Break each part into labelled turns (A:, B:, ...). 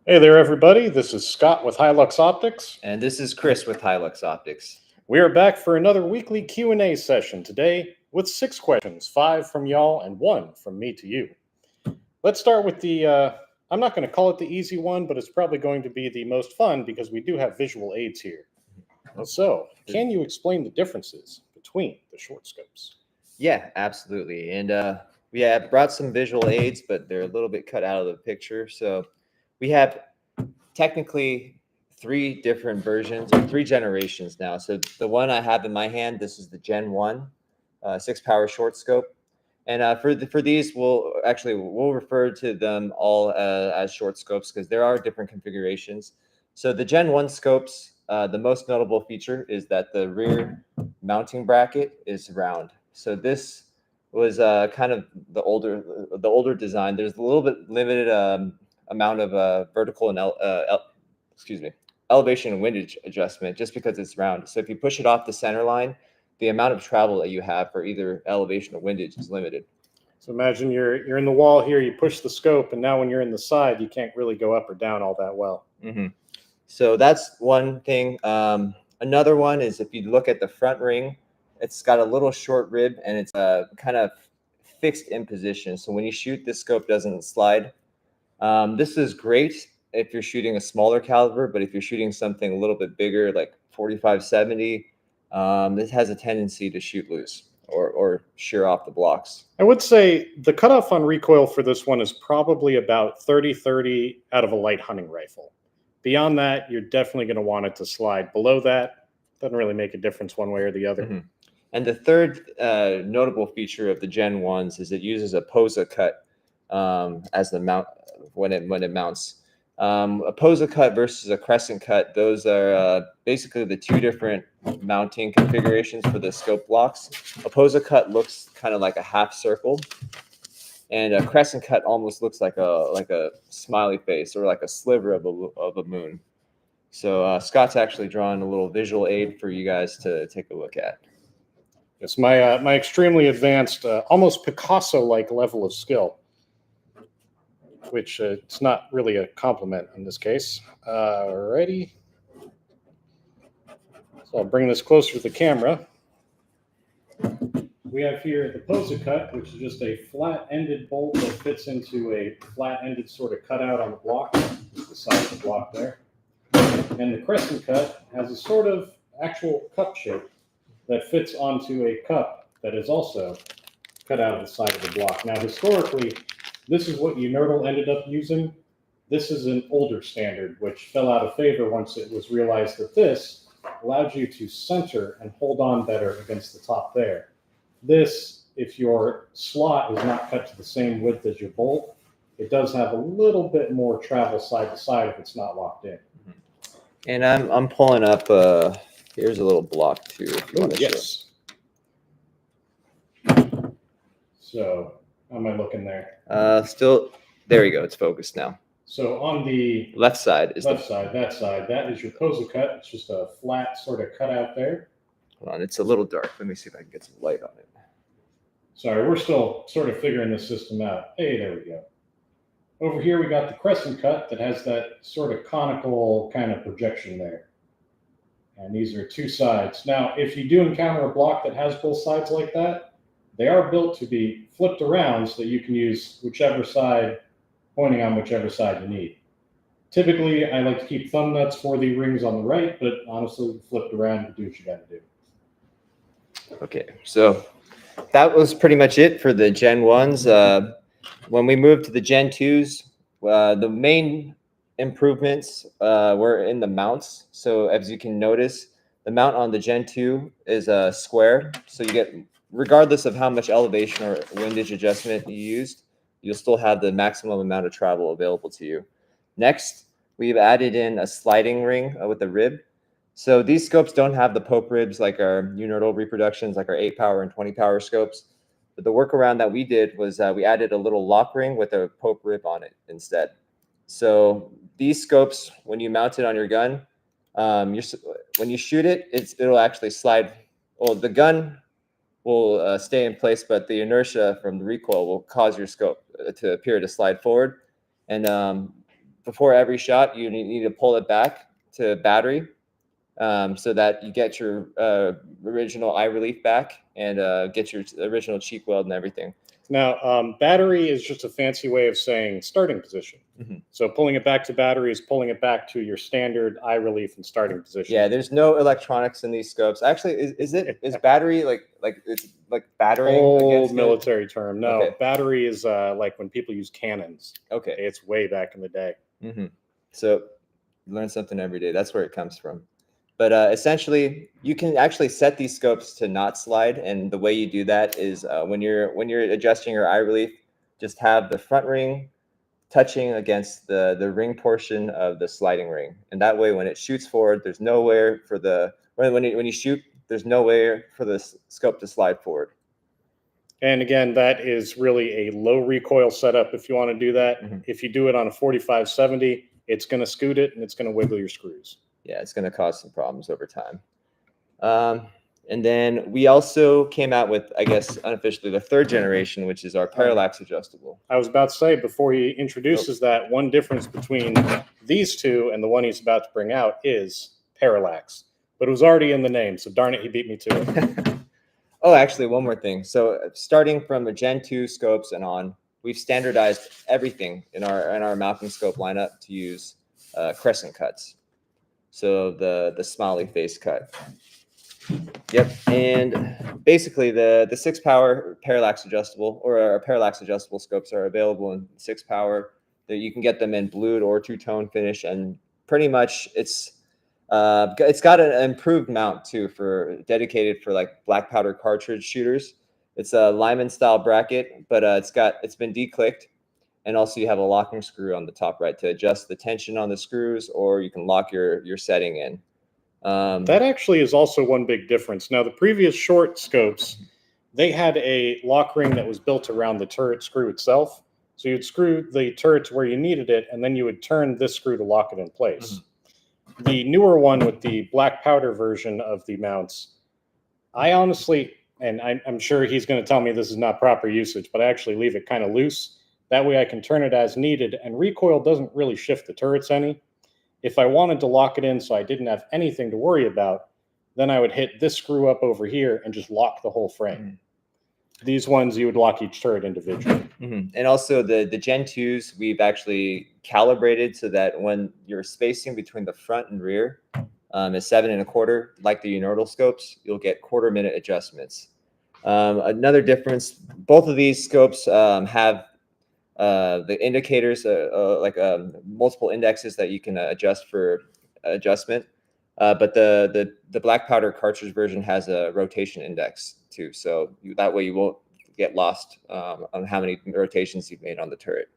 A: Hey there, everybody. This is Scott with Hi-Lux Optics.
B: And this is Chris with Hi-Lux Optics.
A: We are back for another weekly Q&A session today with 6 questions, 5 from y'all and 1 from me to you. Let's start with I'm not going to call it the easy one, but it's probably going to be the most fun because we do have visual aids here. So, can you explain the differences between the short scopes?
B: Yeah, absolutely. And we have brought some visual aids, but they're a little bit cut out of the picture. So we have technically 3 different versions or 3 generations now. So the one I have in my hand, this is the Gen 1 6-power short scope. And for these, we'll refer to them all as short scopes because there are different configurations. So the Gen 1 scopes, the most notable feature is that the rear mounting bracket is round. So this was kind of the older design. There's a little bit limited amount of vertical and elevation and windage adjustment just because it's round. So if you push it off the center line, the amount of travel that you have for either elevation or windage is limited.
A: So imagine you're in the wall here, you push the scope, and now when you're in the side, you can't really go up or down all that well.
B: Mm-hmm. So that's one thing. Another one is if you look at the front ring, it's got a little short rib and it's kind of fixed in position. So when you shoot, this scope doesn't slide. This is great if you're shooting a smaller caliber, but if you're shooting something a little bit bigger, like 45-70, this has a tendency to shoot loose or shear off the blocks.
A: I would say the cutoff on recoil for this one is probably about 30-30 out of a light hunting rifle. Beyond that, you're definitely going to want it to slide. Below that, doesn't really make a difference one way or the other.
B: Mm-hmm. And the third notable feature of the Gen 1s is it uses a Posa cut as the mount when it mounts. A Posa cut versus a Crescent cut, those are basically the 2 different mounting configurations for the scope blocks. A Posa cut looks kind of like a half circle, and a Crescent cut almost looks like a smiley face or like a sliver of a moon. So Scott's actually drawn a little visual aid for you guys to take a look at.
A: It's my extremely advanced, almost Picasso-like level of skill, which it's not really a compliment in this case. Alrighty. So I'll bring this closer to the camera. We have here the Posa cut, which is just a flat-ended bolt that fits into a flat-ended sort of cutout on the block, the side of the block there. And the Crescent cut has a sort of actual cup shape that fits onto a cup that is also cut out of the side of the block. Now, historically, this is what Unerdal ended up using. This is an older standard, which fell out of favor once it was realized that this allowed you to center and hold on better against the top there. This, if your slot is not cut to the same width as your bolt, it does have a little bit more travel side to side if it's not locked in.
B: And I'm pulling up. Here's a little block too, if you want to
A: yes. So, how am I looking there?
B: Still, there you go. It's focused now.
A: So on the
B: left side is
A: that is your Posa cut. It's just a flat sort of cutout there.
B: Hold on, it's a little dark. Let me see if I can get some light on it.
A: Sorry, we're still sort of figuring this system out. Hey, there we go. Over here, we got the Crescent cut that has that sort of conical kind of projection there. And these are 2 sides. Now, if you do encounter a block that has both sides like that, they are built to be flipped around so that you can use whichever side, pointing on whichever side you need. Typically, I like to keep thumb nuts for the rings on the right, but honestly, flipped around, do what you got to do.
B: Okay, so that was pretty much it for the Gen 1s. When we moved to the Gen 2s, the main improvements were in the mounts. So as you can notice, the mount on the Gen 2 is a square. So you get, regardless of how much elevation or windage adjustment you used, you'll still have the maximum amount of travel available to you. Next, we've added in a sliding ring with a rib. So these scopes don't have the Pope ribs like our Unerdal reproductions, like our 8-power and 20-power scopes. But the workaround that we did was we added a little lock ring with a Pope rib on it instead. So these scopes, when you mount it on your gun, when you shoot it, it'll actually slide. Well, the gun will stay in place, but the inertia from the recoil will cause your scope to appear to slide forward. And before every shot, you need to pull it back to battery, so that you get your original eye relief back and get your original cheek weld and everything.
A: Now, battery is just a fancy way of saying starting position.
B: Mhm.
A: So pulling it back to battery is pulling it back to your standard eye relief and starting position.
B: Yeah, there's no electronics in these scopes. Actually, is battery like it's like battering
A: Old
B: against
A: military term. No,
B: Okay.
A: battery is like when people use cannons.
B: Okay.
A: It's way back in the day.
B: So learn something every day. That's where it comes from. But essentially, you can actually set these scopes to not slide, and the way you do that is when you're adjusting your eye relief, just have the front ring touching against the ring portion of the sliding ring, and that way, when it shoots forward, there's nowhere for the when you shoot, there's nowhere for the scope to slide forward.
A: And again, that is really a low recoil setup if you want to do that. If you do it on a 45-70, it's going to scoot it and it's going to wiggle your screws.
B: Yeah, it's going to cause some problems over time. And then we also came out with, I guess, unofficially, the third generation, which is our Parallax adjustable.
A: I was about to say, before he introduces that, one difference between these two and the one he's about to bring out is Parallax. But it was already in the name, so darn it, he beat me to it.
B: Oh, actually, one more thing. So starting from the Gen 2 scopes and on, we've standardized everything in our mounting scope lineup to use Crescent cuts. So the smiley face cut. Yep, and basically the 6-power Parallax adjustable or our Parallax adjustable scopes are available in 6-power. That you can get them in blued or two-tone finish, and pretty much it's got an improved mount too, for dedicated for like black powder cartridge shooters. It's a Lyman style bracket, but it's been declicked. And also you have a locking screw on the top right to adjust the tension on the screws, or you can lock your setting in.
A: That actually is also one big difference. Now, the previous short scopes, they had a lock ring that was built around the turret screw itself. So you'd screw the turret to where you needed it, and then you would turn this screw to lock it in place. The newer one with the black powder version of the mounts, I honestly, and I'm sure he's going to tell me this is not proper usage, but I actually leave it kind of loose. That way I can turn it as needed, and recoil doesn't really shift the turrets any. If I wanted to lock it in so I didn't have anything to worry about, then I would hit this screw up over here and just lock the whole frame. These ones, you would lock each turret individually.
B: And also the Gen 2s, we've actually calibrated so that when your spacing between the front and rear is 7 1/4, like the unordal scopes, you'll get 1/4 minute adjustments. Another difference, both of these scopes have the indicators, like multiple indexes that you can adjust for adjustment. But the black powder cartridge version has a rotation index too. So that way you won't get lost on how many rotations you've made on the turret.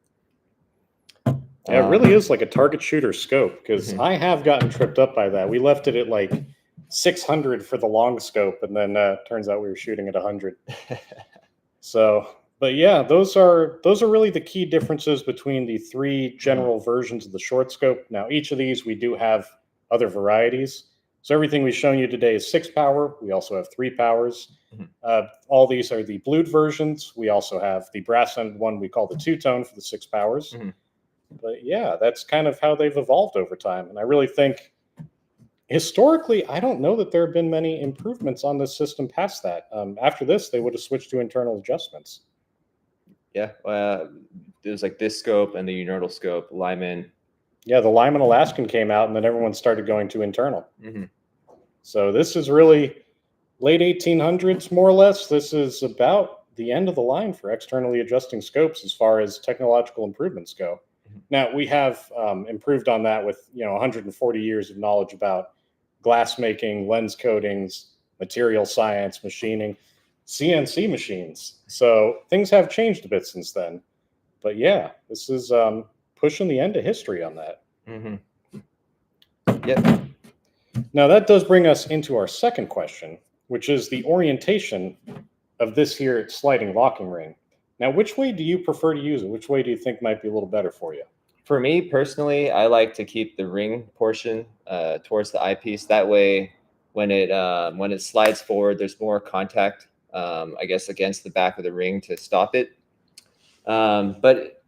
A: Yeah, it really is like a target shooter scope, because I have gotten tripped up by that. We left it at like 600 for the long scope, and then turns out we were shooting at 100. So, but yeah, those are really the key differences between the three general versions of the short scope. Now, each of these, we do have other varieties. So everything we've shown you today is 6-power. We also have 3 powers. All these are the blued versions. We also have the brass end one we call the 2-tone for the 6 powers. But yeah, that's kind of how they've evolved over time. And I really think historically, I don't know that there have been many improvements on this system past that. After this, they would have switched to internal adjustments.
B: Yeah, there's like this scope and the unordal scope, Lyman.
A: Yeah, the Lyman Alaskan came out, and then everyone started going to internal. So this is really late 1800s, more or less. This is about the end of the line for externally adjusting scopes as far as technological improvements go. Now, we have improved on that with 140 years of knowledge about glass making, lens coatings, material science, machining, CNC machines. So things have changed a bit since then. But yeah, this is pushing the end of history on that.
B: Yep.
A: Now, that does bring us into our second question, which is the orientation of this here sliding locking ring. Now, which way do you prefer to use it? Which way do you think might be a little better for you?
B: For me personally, I like to keep the ring portion towards the eyepiece. That way, when it slides forward, there's more contact, I guess, against the back of the ring to stop it. But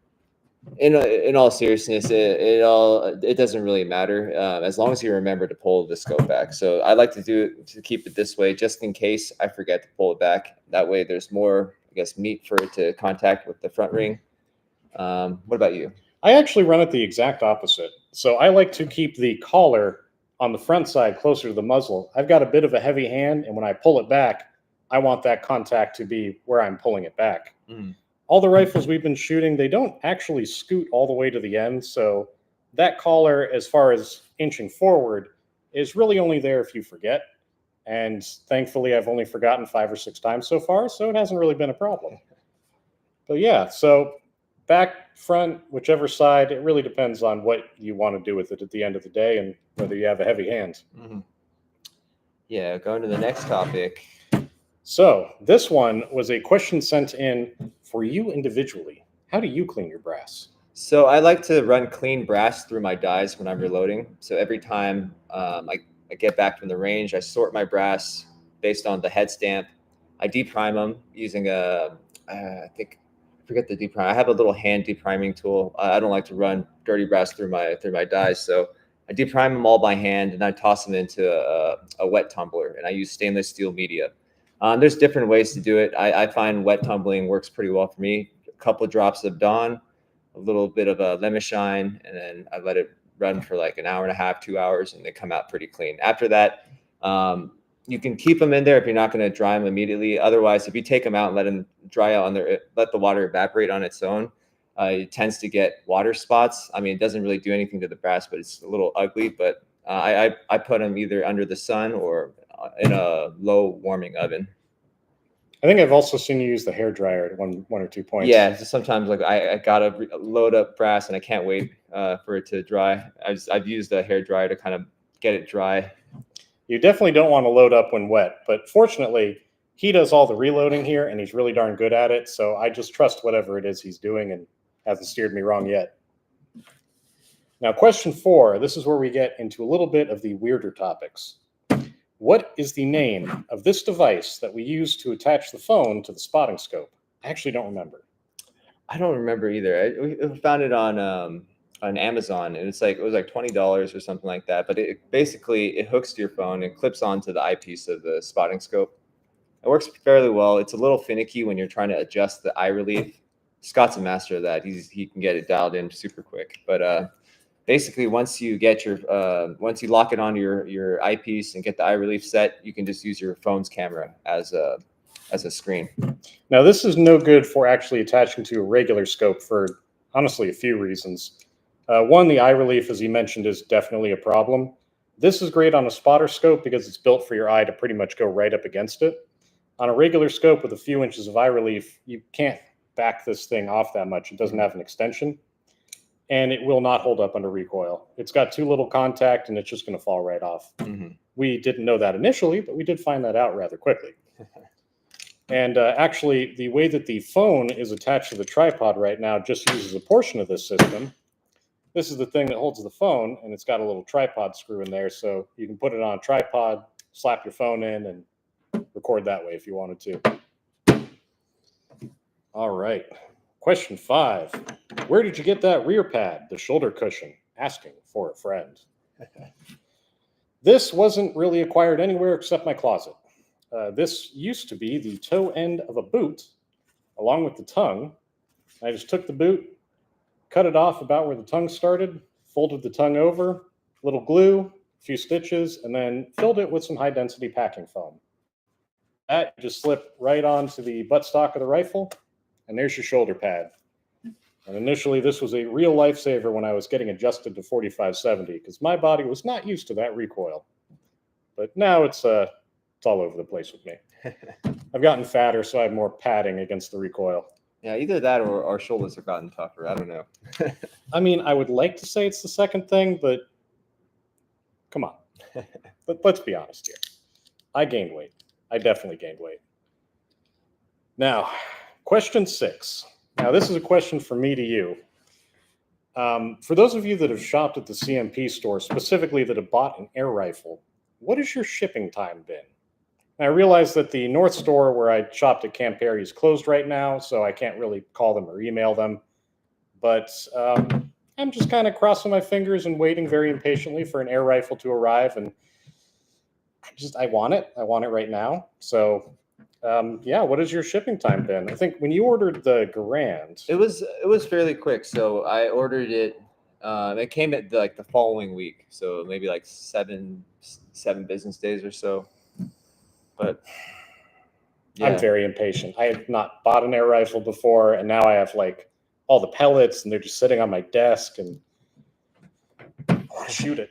B: In all seriousness, it doesn't really matter as long as you remember to pull the scope back. So I like to do it to keep it this way, just in case I forget to pull it back. That way, there's more, I guess, meat for it to contact with the front ring. What about you?
A: I actually run it the exact opposite. So I like to keep the collar on the front side closer to the muzzle. I've got a bit of a heavy hand, and when I pull it back, I want that contact to be where I'm pulling it back.
B: Mm.
A: All the rifles we've been shooting, they don't actually scoot all the way to the end. So that collar, as far as inching forward, is really only there if you forget. And thankfully, I've only forgotten 5 or 6 times so far, so it hasn't really been a problem. But yeah, so back, front, whichever side, it really depends on what you want to do with it at the end of the day and whether you have a heavy hand.
B: Mm-hmm. Yeah, going to the next topic.
A: So this one was a question sent in for you individually. How do you clean your brass?
B: So I like to run clean brass through my dies when I'm reloading. So every time I get back from the range, I sort my brass based on the head stamp. I deprime them using I forget the deprime. I have a little hand depriming tool. I don't like to run dirty brass through my dies, so I deprime them all by hand and I toss them into a wet tumbler, and I use stainless steel media. There's different ways to do it. I find wet tumbling works pretty well for me. A couple of drops of Dawn, a little bit of a lemon shine, and then I let it run for like an hour and a half, 2 hours, and they come out pretty clean. After that, you can keep them in there if you're not going to dry them immediately. Otherwise, if you take them out and let them dry out on let the water evaporate on its own, it tends to get water spots. I mean, it doesn't really do anything to the brass, but it's a little ugly. But I put them either under the sun or in a low warming oven.
A: I think I've also seen you use the hair dryer at one or 2 points.
B: Yeah, so sometimes like I gotta load up brass and I can't wait for it to dry. I've used a hair dryer to kind of get it dry.
A: You definitely don't want to load up when wet, but fortunately, he does all the reloading here, and he's really darn good at it. So I just trust whatever it is he's doing, and hasn't steered me wrong yet. Now, question 4. This is where we get into a little bit of the weirder topics. What is the name of this device that we use to attach the phone to the spotting scope? I actually don't remember.
B: I don't remember either. We found it on Amazon, and it was like $20 or something like that. But it hooks to your phone and clips onto the eyepiece of the spotting scope. It works fairly well. It's a little finicky when you're trying to adjust the eye relief. Scott's a master of that. He can get it dialed in super quick. But basically, once you lock it onto your eyepiece and get the eye relief set, you can just use your phone's camera as a screen.
A: Now, this is no good for actually attaching to a regular scope for honestly a few reasons. One, the eye relief, as you mentioned, is definitely a problem. This is great on a spotter scope because it's built for your eye to pretty much go right up against it. On a regular scope with a few inches of eye relief, you can't back this thing off that much. It doesn't have an extension, and it will not hold up under recoil. It's got too little contact, and it's just going to fall right off.
B: Mm-hmm.
A: We didn't know that initially, but we did find that out rather quickly. And actually, the way that the phone is attached to the tripod right now just uses a portion of this system. This is the thing that holds the phone, and it's got a little tripod screw in there, so you can put it on a tripod, slap your phone in, and record that way if you wanted to. All right. Question 5. Where did you get that rear pad, the shoulder cushion? Asking for a friend. This wasn't really acquired anywhere except my closet. This used to be the toe end of a boot, along with the tongue. I just took the boot, cut it off about where the tongue started, folded the tongue over, a little glue, a few stitches, and then filled it with some high-density packing foam. That just slip right onto the buttstock of the rifle, and there's your shoulder pad. And initially, this was a real lifesaver when I was getting adjusted to 45-70, because my body was not used to that recoil. But now it's all over the place with me. I've gotten fatter, so I have more padding against the recoil.
B: Yeah, either that or our shoulders have gotten tougher. I don't know.
A: I mean, I would like to say it's the second thing, but come on. But let's be honest here. I gained weight. I definitely gained weight. Now, question 6. Now, this is a question from me to you. For those of you that have shopped at the CMP store, specifically that have bought an air rifle, what has your shipping time been? And I realize that the North store where I shopped at Camp Perry is closed right now, so I can't really call them or email them. but I'm just kind of crossing my fingers and waiting very impatiently for an air rifle to arrive. And I want it. I want it right now. So, yeah, what has your shipping time been? I think when you ordered the Garand,
B: It was fairly quick. So I ordered it. It came at the following week, so maybe like seven business days or so. But
A: I'm
B: yeah,
A: very impatient. I have not bought an air rifle before, and now I have like all the pellets, and they're just sitting on my desk, and I want to shoot it.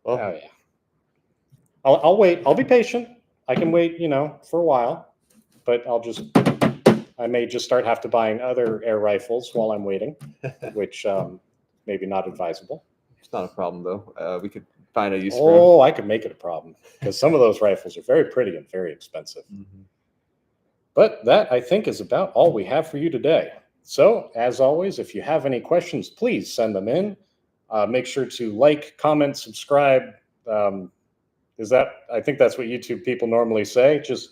B: well,
A: Oh yeah. I'll wait. I'll be patient. I can wait, for a while, but I may just start have to buying other air rifles while I'm waiting, which maybe not advisable.
B: it's not a problem though. We could find a use for 'em.
A: Oh, I could make it a problem because some of those rifles are very pretty and very expensive.
B: Mhm.
A: But that, I think, is about all we have for you today. So, as always, if you have any questions, please send them in. Make sure to like, comment, subscribe. I think that's what YouTube people normally say. Just,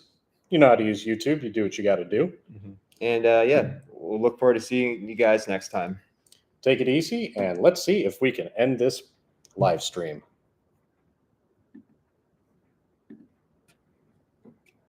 A: you know how to use YouTube. You do what you got to do.
B: Mhm. And yeah, we'll look forward to seeing you guys next time.
A: Take it easy, and let's see if we can end this live stream.